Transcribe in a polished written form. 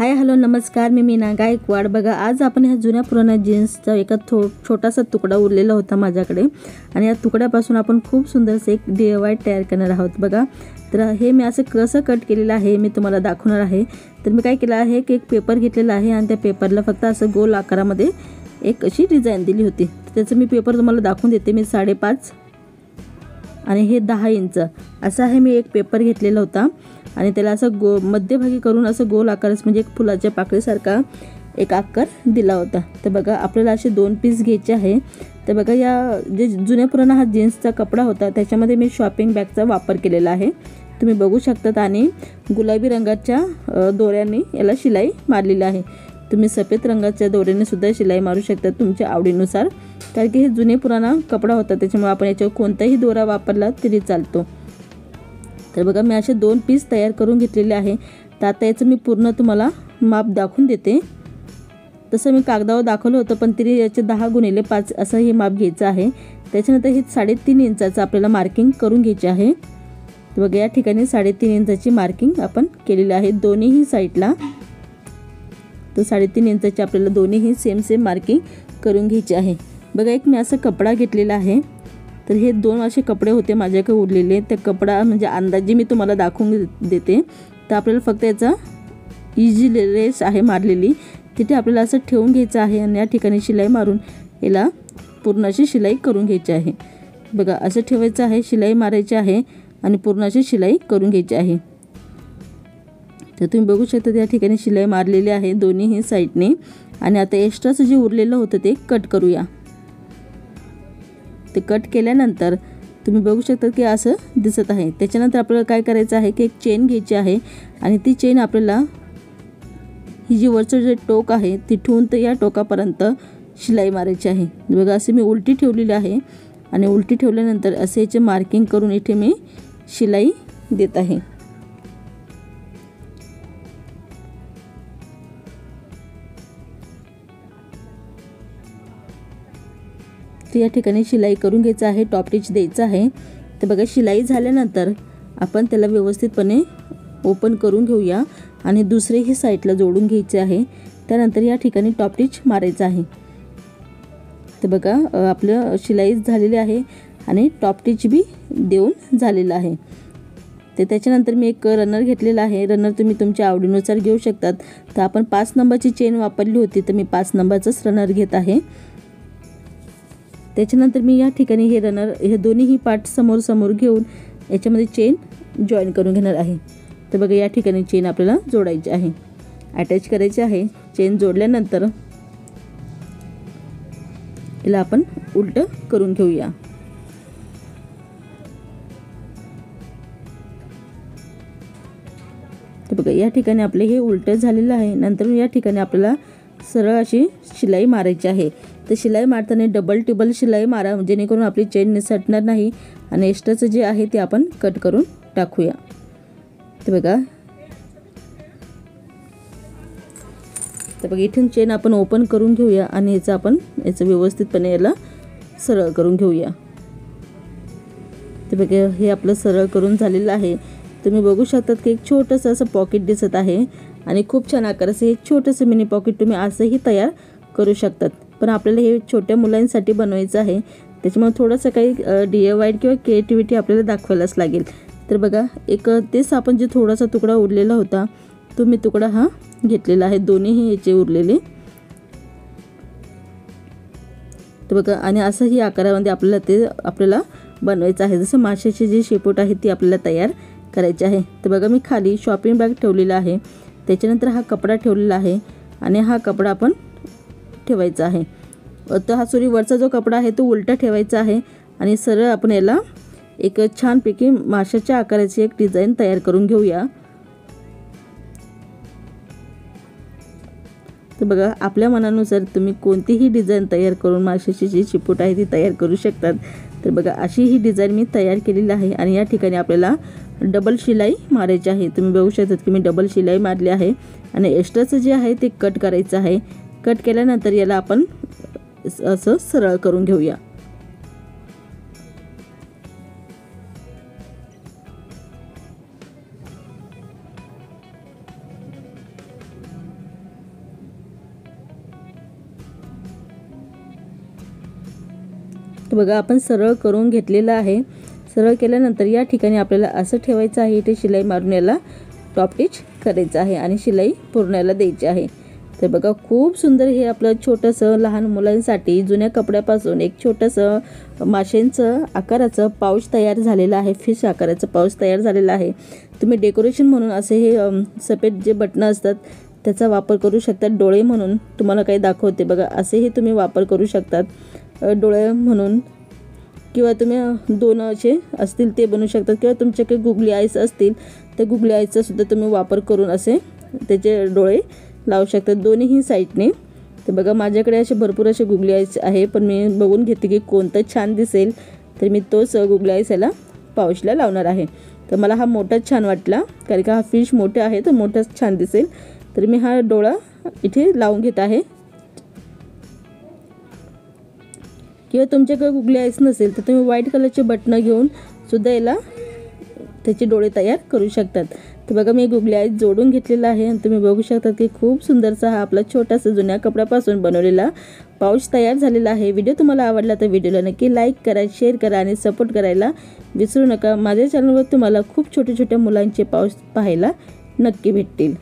Hi hello नमस्कार, मी मीना गायकवाड। बघा, आज आपण ह्या जुन्या पुराण्या जीन्सचा एका छोटासा तुकडा उरलेला होता माझ्याकडे आणि या तुकड्यापासून आपण खूप सुंदरसे एक DIY तयार करणार आहोत। बघा, तर हे मी असं कसं कट केलेलं आहे मी तुम्हाला दाखवणार आहे। तर मी काय केलं आहे की एक पेपर घेतलेला आहे आणि त्या पेपरला फक्त असं गोल आकारामध्ये एक अशी डिझाईन दिली होती। त्याचं मी पेपर तुम्हाला दाखवून देते। मी 5.5 आणि हे 10 इंच असा आहे मी एक पेपर घेतलेला होता आणि त्याला असं मध्यभागी करून असं गोल आकारच म्हणजे एक फुलाच्या पाकळीसारखा एक आकार दिला होता। तर बघा, आपल्याला असे 2 पीस घ्यायचे आहे। तर बघा, या जे जुन्या पुराणा हा जीन्सचा कपडा होता त्याच्यामध्ये मी शॉपिंग बॅगचा वापर केलेला आहे, तुम्ही बघू शकतात। आणि गुलाबी रंगाच्या दोऱ्यांनी याला शिलाई मारलेली आहे। तुम्ही सफेद रंगाच्या दोऱ्याने सुद्धा शिलाई मारू शकता तुमच्या आवडीनुसार, कारण की हे जुने पुराणा कपडा होता त्याच्यामुळे आपण याच्यावर कोणताही दोरा वापरला तरी चालतो। तर बघा, मी असे 2 पीस तयार करून घेतलेले आहे। तर आता याचं मी पूर्ण तुम्हाला माप दाखवून देते। तसं मी कागदावर दाखवलं होतं, पण तरी याचे 10x5 असं हे माप घ्यायचं आहे। त्याच्यानंतर हे 3.5 इंचाचं आपल्याला मार्किंग करून घ्यायचे आहे। तर बघा, या ठिकाणी 3.5 इंचाची मार्किंग आपण केलेली आहे दोन्हीही साईडला। तर 3.5 इंचाची आपल्याला दोन्हीही सेम मार्किंग करून घ्यायची आहे। बघा, एक मी असं कपडा घेतलेला आहे। तर हे 2 असे कपडे होते माझ्याकडे उरलेले, त्या कपडा म्हणजे अंदाजे मी तुम्हाला दाखवून देते। तर आपल्याला फक्त याचा इझी लेस आहे मारलेली, तिथे आपल्याला असं ठेवून घ्यायचं आहे आणि या ठिकाणी शिलाई मारून याला पूर्ण अशी शिलाई करून घ्यायची आहे। बघा, असं ठेवायचं आहे, शिलाई मारायची आहे आणि पूर्ण अशी शिलाई करून घ्यायची आहे। तर तुम्ही बघू शकता या ठिकाणी शिलाई मारलेली आहे दोन्हीही साईडने। आणि आता एक्स्ट्राचं जे उरलेलं होतं ते कट करूया। ते कट केल्यानंतर तुम्ही बघू शकता की असं दिसत आहे। त्याच्यानंतर आपल्याला काय करायचं आहे की एक चेन घ्यायची आहे आणि ती चेन आपल्याला ही जी वरचं जे टोक आहे तिथून तर या टोकापर्यंत शिलाई मारायची आहे। बघा, असे मी उलटी ठेवलेली आहे आणि उलटी ठेवल्यानंतर असे याचे मार्किंग करून इथे मी शिलाई देत आहे। तर या ठिकाणी शिलाई करून घ्यायचं आहे, टॉप स्टिच द्यायचं आहे। तर बघा, शिलाई झाल्यानंतर आपण त्याला व्यवस्थितपणे ओपन करून घेऊया आणि दुसरीही साईडला जोडून घ्यायचे आहे। त्यानंतर या ठिकाणी टॉप स्टिच मारायचं आहे। तर बघा, आपलं शिलाई झालेली आहे आणि टॉप स्टिच बी देऊन झालेलं आहे। तर त्याच्यानंतर मी एक रनर घेतलेला आहे। रनर तुम्ही तुमच्या आवडीनुसार घेऊ शकतात। तर आपण 5 नंबरची चेन वापरली होती, तर मी 5 नंबरचाच रनर घेत आहे। त्याच्यानंतर मी या ठिकाणी हे दोन्हीही पार्ट समोर घेऊन याच्यामध्ये चेन जॉईन करून घेणार आहे। तर बघा, या ठिकाणी चेन आपल्याला जोडायची आहे, अटॅच करायची आहे। चेन जोडल्यानंतर याला आपण उलटं करून घेऊया। तर बघा, या ठिकाणी आपले हे उलटं झालेलं आहे। नंतर या ठिकाणी आपल्याला सरळ अशी शिलाई मारायची आहे। तर शिलाई मारताना डबल टिबल शिलाई मारा, जेणेकरून आपली चेन निसटणार नाही आणि एक्स्ट्राचं जे आहे ते आपण कट करून टाकूया। तर बघा, इथून चेन आपण ओपन करून घेऊया आणि याचं व्यवस्थितपणे याला सरळ करून घेऊया। तर बघा, हे आपलं सरळ करून झालेलं आहे। तुम्ही बघू शकतात की एक छोटंसं असं पॉकेट दिसत आहे आणि खूप छान आकाराचं हे छोटंसं मिनी पॉकेट तुम्ही असंही तयार करू शकतात। पण आपल्याला हे छोट्या मुलांसाठी बनवायचं आहे, त्याच्यामुळे थोडंसं काही DIY किंवा क्रिएटिव्हिटी आपल्याला दाखवायलाच लागेल। तर बघा, तेच आपण जे थोडासा तुकडा उरलेला होता तो मी तुकडा हा घेतलेला आहे, दोन्हीही याचे उरलेले। तर बघा, आणि असंही आकारामध्ये आपल्याला बनवायचं आहे। जसं माशाचे जे शेपूट आहे ते आपल्याला तयार करायचे आहे। तर बघा, मी खाली शॉपिंग बॅग ठेवलेला आहे, त्याच्यानंतर हा कपडा ठेवलेला आहे आणि हा कपडा आपण ठेवायचा आहे। तर हा वरचा जो कपडा आहे तो उलटा ठेवायचा आहे आणि सरळ आपण याला एक छानपैकी माशाच्या आकाराची एक डिझाईन तयार करून घेऊया। तर बघा, आपल्या मनानुसार तुम्ही कोणतीही डिझाईन तयार करून माशाची जी चिपूट आहे ती तयार करू शकतात। तर बघा, अशी ही डिझाईन मी तयार केलेली आहे आणि या ठिकाणी आपल्याला डबल शिलाई मारायची आहे। तुम्ही बघू शकतात की मी डबल शिलाई मारली आहे आणि एक्स्ट्राचं जे आहे ते कट करायचं आहे। कट केल्यानंतर याला आपण असं सरळ करून घेऊया। तर बघा आपण सरळ करून घेतलेलं आहे। सरळ केल्यानंतर या ठिकाणी आपल्याला असं ठेवायचं आहे, इथे शिलाई मारून याला टॉप स्टिच करायचं आहे आणि शिलाई पूर्ण याला द्यायची आहे। तर बघा खूप सुंदर हे आपलं छोटंसं लहान मुलांसाठी जुन्या कपड्यापासून एक छोटंसं माशांचं आकाराचं पाऊच तयार झालेलं आहे, फिश आकाराचं पाऊच तयार झालेलं आहे। तुम्ही डेकोरेशन म्हणून असे हे सफेद जे बटणं असतात त्याचा वापर करू शकतात। डोळे म्हणून तुम्हाला काही दाखवते बघा, असेही तुम्ही वापर करू शकतात डोळे म्हणून, किंवा तुम्ही दोन असे असतील ते बनवू शकतात, किंवा तुमच्याकडे गुगली आईस असतील तर गुगली आईसचा सुद्धा तुम्ही वापर करून असे त्याचे डोळे लावू शकतात दोन्हीही साईडने। तर बघा माझ्याकडे असे भरपूर असे गुगली आईस आहे, पण मी बघून घेते की कोणतं छान दिसेल, तर मी तोच गुगली आईस याला पाऊचला लावणार आहे। तर मला हा मोठाच छान वाटला, कारण का हा फिश मोठा आहे तर मोठाच छान दिसेल, तर मी हा डोळा इथे लावून घेत आहे। किंवा तुमच्याकडे गुगली आईस नसेल तर तुम्ही व्हाईट कलरचे बटणं घेऊन सुद्धा याला त्याचे डोळे तयार करू शकतात। तर बघा मी गुगली आईस जोडून घेतलेला आहे आणि तुम्ही बघू शकता की खूप सुंदरसा हा आपला छोटासा जुन्या कपड्यापासून बनवलेला पाऊच तयार झालेला आहे। व्हिडिओ तुम्हाला आवडला तर व्हिडिओला नक्की लाईक करा, शेअर करा आणि सपोर्ट करायला विसरू नका। माझ्या चॅनलवर तुम्हाला खूप छोट्या छोट्या मुलांचे पाऊच पाहायला नक्की भेटतील।